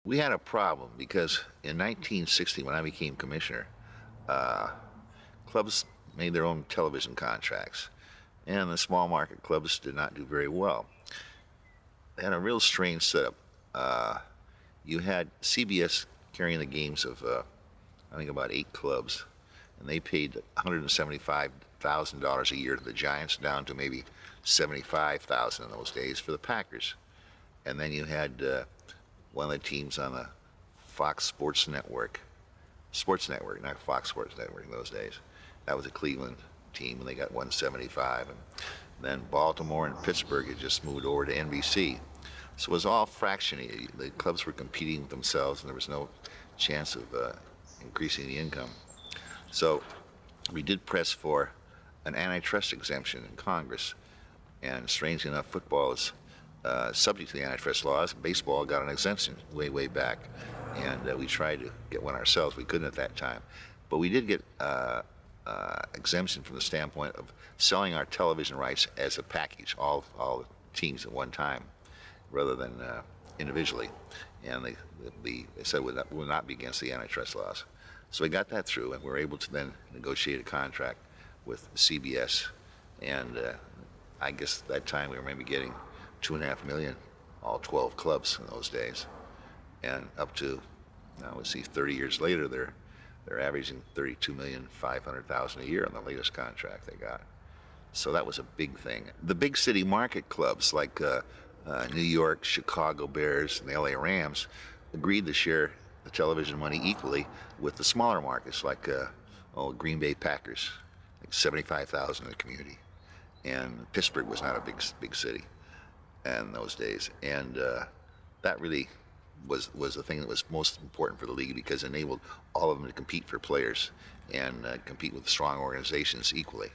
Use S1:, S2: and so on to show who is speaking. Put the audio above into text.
S1: We had a problem because in 1960, when I became commissioner, uh, clubs made their own television contracts, and the small market clubs did not do very well. They had a real strange setup. Uh, you had CBS carrying the games of, I think, about 8 clubs, and they paid $175,000 a year to the Giants, down to maybe $75,000 in those days for the Packers. And then you had one of the teams on the Fox Sports Network, not Fox Sports Network in those days. That was a Cleveland team, and they got 175. And then Baltimore and Pittsburgh had just moved over to NBC. So it was all fractionated. The clubs were competing with themselves, and there was no chance of increasing the income. So we did press for an antitrust exemption in Congress, and strangely enough, football is subject to the antitrust laws. Baseball got an exemption way back, and we tried to get one ourselves. We couldn't at that time, but we did get exemption from the standpoint of selling our television rights as a package, all the teams at one time, rather than individually. And they said it would not be against the antitrust laws. So we got that through, and we were able to then negotiate a contract with CBS, and I guess at that time we were maybe getting $2.5 million, all 12 clubs in those days, and up to now, let's see, 30 years later, they're averaging $32,500,000 a year on the latest contract they got. So that was a big thing. The big city market clubs like New York, Chicago Bears, and the LA Rams agreed to share the television money equally with the smaller markets like Green Bay Packers, like 75,000 in the community, and Pittsburgh was not a big city in those days, and that really was the thing that was most important for the league, because it enabled all of them to compete for players and compete with strong organizations equally.